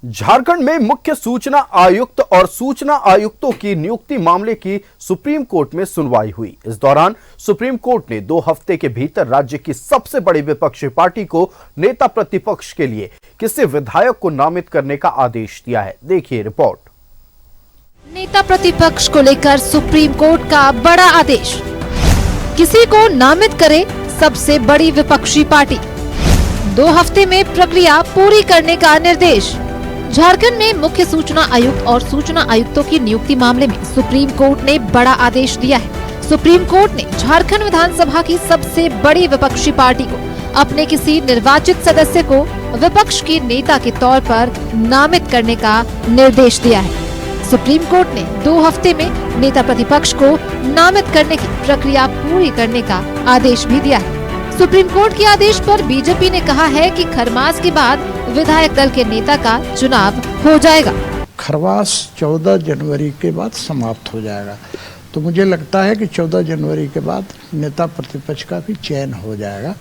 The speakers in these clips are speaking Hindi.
झारखंड में मुख्य सूचना आयुक्त और सूचना आयुक्तों की नियुक्ति मामले की सुप्रीम कोर्ट में सुनवाई हुई। इस दौरान सुप्रीम कोर्ट ने 2 हफ्ते के भीतर राज्य की सबसे बड़ी विपक्षी पार्टी को नेता प्रतिपक्ष के लिए किसी विधायक को नामित करने का आदेश दिया है। देखिए रिपोर्ट। नेता प्रतिपक्ष को लेकर सुप्रीम कोर्ट का बड़ा आदेश, किसी को नामित करे सबसे बड़ी विपक्षी पार्टी, 2 हफ्ते में प्रक्रिया पूरी करने का निर्देश। झारखंड में मुख्य सूचना आयुक्त और सूचना आयुक्तों की नियुक्ति मामले में सुप्रीम कोर्ट ने बड़ा आदेश दिया है। सुप्रीम कोर्ट ने झारखंड विधानसभा की सबसे बड़ी विपक्षी पार्टी को अपने किसी निर्वाचित सदस्य को विपक्ष की नेता के तौर पर नामित करने का निर्देश दिया है। सुप्रीम कोर्ट ने 2 हफ्ते में नेता प्रतिपक्ष को नामित करने की प्रक्रिया पूरी करने का आदेश भी दिया है। सुप्रीम कोर्ट के आदेश पर बीजेपी ने कहा है कि खरमास के बाद विधायक दल के नेता का चुनाव हो जाएगा। खरमास 14 जनवरी के बाद समाप्त हो जाएगा, तो मुझे लगता है कि 14 जनवरी के बाद नेता प्रतिपक्ष का भी चयन हो जाएगा।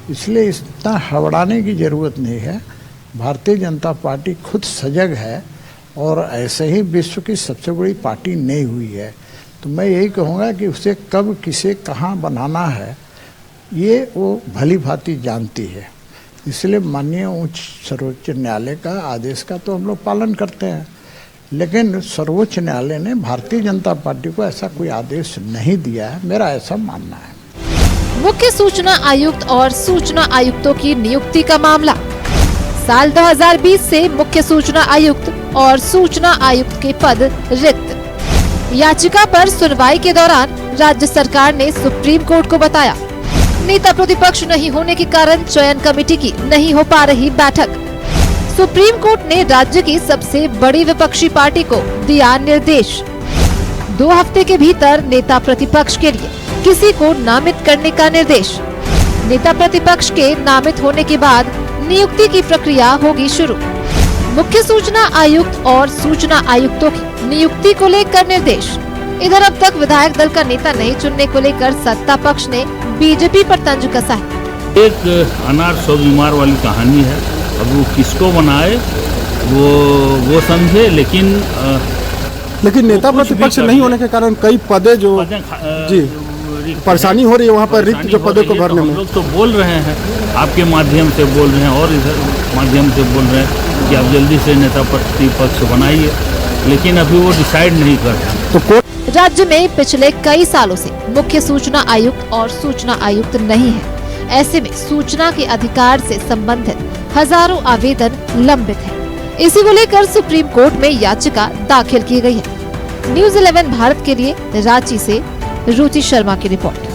इसलिए इतना हड़बड़ाने की जरूरत नहीं है। भारतीय जनता पार्टी खुद सजग है और ऐसे ही विश्व की सबसे बड़ी पार्टी नहीं हुई है। तो मैं यही कहूँगा कि उसे कब किसे कहाँ बनाना है ये वो भली भांति जानती है। इसलिए माननीय उच्च सर्वोच्च न्यायालय का आदेश का तो हम लोग पालन करते हैं, लेकिन सर्वोच्च न्यायालय ने भारतीय जनता पार्टी को ऐसा कोई आदेश नहीं दिया है, मेरा ऐसा मानना है। मुख्य सूचना आयुक्त और सूचना आयुक्तों की नियुक्ति का मामला। साल 2020 से मुख्य सूचना आयुक्त और सूचना आयुक्त के पद रिक्त। याचिका पर सुनवाई के दौरान राज्य सरकार ने सुप्रीम कोर्ट को बताया, नेता प्रतिपक्ष नहीं होने के कारण चयन कमेटी की नहीं हो पा रही बैठक। सुप्रीम कोर्ट ने राज्य की सबसे बड़ी विपक्षी पार्टी को दिया निर्देश, 2 हफ्ते के भीतर नेता प्रतिपक्ष के लिए किसी को नामित करने का निर्देश। नेता प्रतिपक्ष के नामित होने के बाद नियुक्ति की प्रक्रिया होगी शुरू। मुख्य सूचना आयुक्त और सूचना आयुक्तों की नियुक्ति को लेकर निर्देश। इधर अब तक विधायक दल का नेता नहीं चुनने को लेकर सत्ता पक्ष ने बीजेपी पर तंज कसा है। एक अनार 100 बीमार वाली कहानी है। अब वो किसको बनाए वो समझे, लेकिन नेता प्रतिपक्ष नहीं होने के कारण कई पदे जो जी परेशानी हो रही है वहाँ पर रिक्त जो पदों को भरने में। लोग तो बोल रहे हैं, आपके माध्यम से बोल रहे हैं और इधर माध्यम से बोल रहे हैं कि आप जल्दी से नेता प्रतिपक्ष बनाइए, लेकिन अभी वो डिसाइड नहीं कर रहे। राज्य में पिछले कई सालों से मुख्य सूचना आयुक्त और सूचना आयुक्त नहीं है। ऐसे में सूचना के अधिकार से संबंधित हजारों आवेदन लंबित हैं। इसी को लेकर सुप्रीम कोर्ट में याचिका दाखिल की गई है। न्यूज़ 11 भारत के लिए रांची से रुचि शर्मा की रिपोर्ट।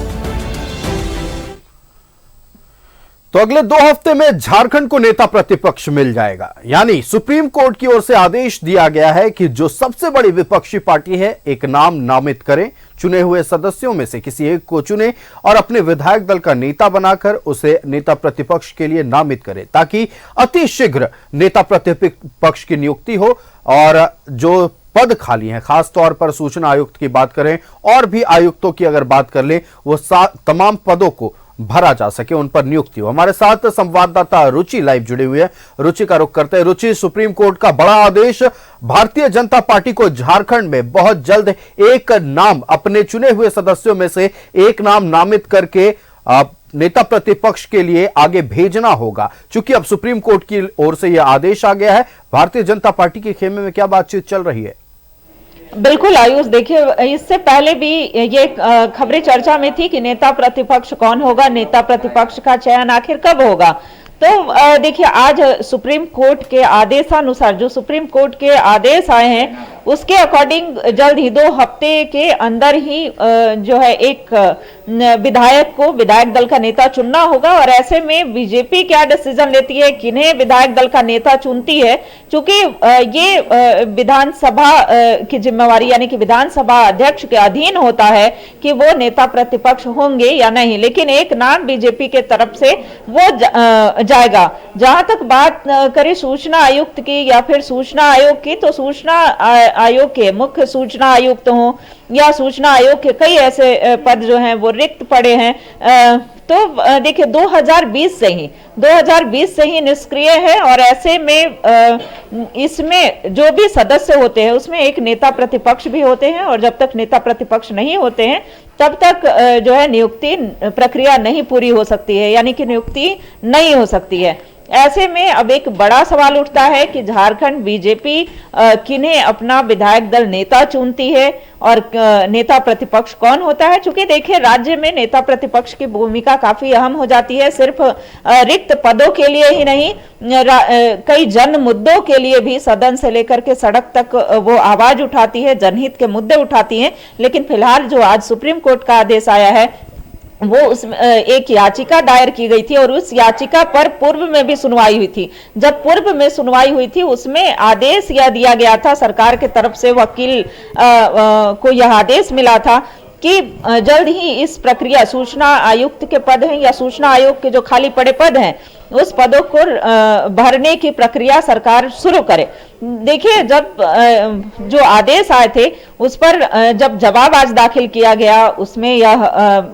तो अगले 2 हफ्ते में झारखंड को नेता प्रतिपक्ष मिल जाएगा, यानी सुप्रीम कोर्ट की ओर से आदेश दिया गया है कि जो सबसे बड़ी विपक्षी पार्टी है एक नाम नामित करें, चुने हुए सदस्यों में से किसी एक को चुने और अपने विधायक दल का नेता बनाकर उसे नेता प्रतिपक्ष के लिए नामित करें, ताकि अति शीघ्र नेता प्रतिपक्ष की नियुक्ति हो। और जो पद खाली हैं, खास तौर पर सूचना आयुक्त की बात करें और भी आयुक्तों की अगर बात कर लें, वो तमाम पदों को भरा जा सके, उन पर नियुक्ति हो। हमारे साथ संवाददाता रुचि लाइव जुड़ी हुई है। रुचि का रुख करते हैं। रुचि, सुप्रीम कोर्ट का बड़ा आदेश, भारतीय जनता पार्टी को झारखंड में बहुत जल्द एक नाम अपने चुने हुए सदस्यों में से एक नाम नामित करके नेता प्रतिपक्ष के लिए आगे भेजना होगा। चूंकि अब सुप्रीम कोर्ट की ओर से यह आदेश आ गया है, भारतीय जनता पार्टी के खेमे में क्या बातचीत चल रही है? बिल्कुल आयुष, देखिए इससे पहले भी ये खबरें चर्चा में थी कि नेता प्रतिपक्ष कौन होगा, नेता प्रतिपक्ष का चयन आखिर कब होगा। तो देखिए आज सुप्रीम कोर्ट के आदेशानुसार जो सुप्रीम कोर्ट के आदेश आए हैं उसके अकॉर्डिंग जल्द ही 2 हफ्ते के अंदर ही जो है एक विधायक को विधायक दल का नेता चुनना होगा। और ऐसे में बीजेपी क्या डिसीजन लेती है, किन्हें विधायक दल का नेता चुनती है, क्योंकि ये विधानसभा की जिम्मेवारी यानी कि विधानसभा अध्यक्ष के अधीन होता है कि वो नेता प्रतिपक्ष होंगे या नहीं। लेकिन एक नाम बीजेपी के तरफ से वो जाएगा। जहां तक बात करें सूचना आयुक्त की या फिर सूचना आयोग की, तो सूचना आयोग के मुख्य सूचना आयुक्त हों या सूचना आयोग के कई ऐसे पद जो हैं वो रिक्त पड़े हैं। तो देखिए 2020 से ही निष्क्रिय है। और ऐसे में इसमें जो भी सदस्य होते हैं उसमें एक नेता प्रतिपक्ष भी होते हैं, और जब तक नेता प्रतिपक्ष नहीं होते हैं तब तक जो है नियुक्ति प्रक्रिया नहीं पूरी हो सकती है, यानी कि नियुक्ति नहीं हो सकती है। ऐसे में अब एक बड़ा सवाल उठता है कि झारखंड बीजेपी किन्हें अपना विधायक दल नेता चुनती है और नेता प्रतिपक्ष कौन होता है। चूंकि देखिए राज्य में नेता प्रतिपक्ष की भूमिका काफी अहम हो जाती है, सिर्फ रिक्त पदों के लिए ही नहीं, कई जन मुद्दों के लिए भी सदन से लेकर के सड़क तक वो आवाज उठाती है, जनहित के मुद्दे उठाती है। लेकिन फिलहाल जो आज सुप्रीम कोर्ट का आदेश आया है वो उसमें एक याचिका दायर की गई थी, और उस याचिका पर पूर्व में भी सुनवाई हुई थी। जब पूर्व में सुनवाई हुई थी उसमें आदेश यह दिया गया था, सरकार के तरफ से वकील को यह आदेश मिला था कि जल्द ही इस प्रक्रिया, सूचना आयुक्त के पद हैं या सूचना आयोग के जो खाली पड़े पद हैं उस पदों को भरने की प्रक्रिया सरकार शुरू करे। देखिए जब जो आदेश आए थे उस पर जब जवाब आज दाखिल किया गया उसमें यह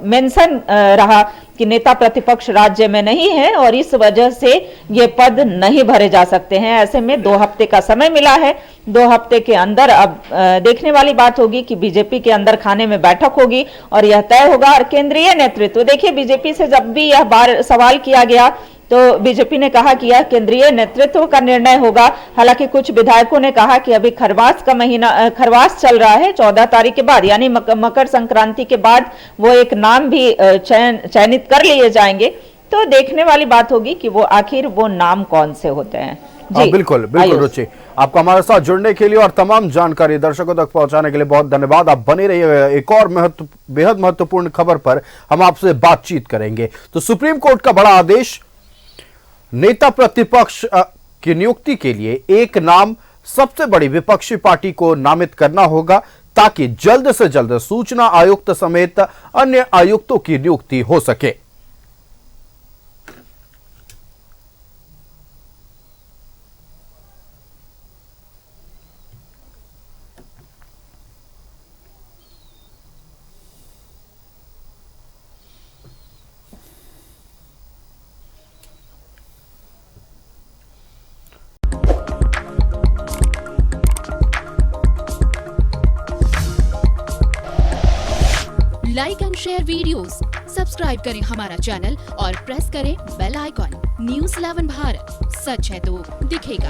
मेंशन रहा कि नेता प्रतिपक्ष राज्य में नहीं है और इस वजह से ये पद नहीं भरे जा सकते हैं। ऐसे में 2 हफ्ते का समय मिला है। 2 हफ्ते के अंदर अब देखने वाली बात होगी कि बीजेपी के अंदर खाने में बैठक होगी और यह तय होगा। और केंद्रीय नेतृत्व, देखिए बीजेपी से जब भी यह बार सवाल किया गया तो बीजेपी ने कहा कि यह केंद्रीय नेतृत्व का निर्णय होगा। हालांकि कुछ विधायकों ने कहा कि अभी खरवास चल रहा है, 14 तारीख के बाद यानी मकर संक्रांति के बाद वो एक नाम भी चयनित कर लिए जाएंगे। तो देखने वाली बात होगी कि वो आखिर वो नाम कौन से होते हैं। जी बिल्कुल रुचि, आपको हमारे साथ जुड़ने के लिए और तमाम जानकारी दर्शकों तक पहुंचाने के लिए बहुत धन्यवाद। आप बने रहिए, एक और बेहद महत्वपूर्ण खबर पर हम आपसे बातचीत करेंगे। तो सुप्रीम कोर्ट का बड़ा आदेश, नेता प्रतिपक्ष की नियुक्ति के लिए एक नाम सबसे बड़ी विपक्षी पार्टी को नामित करना होगा ताकि जल्द से जल्द सूचना आयुक्त समेत अन्य आयुक्तों की नियुक्ति हो सके। Like and share videos, subscribe करें हमारा चैनल और प्रेस करें बेल आइकॉन। न्यूज़ 11 भारत, सच है तो दिखेगा।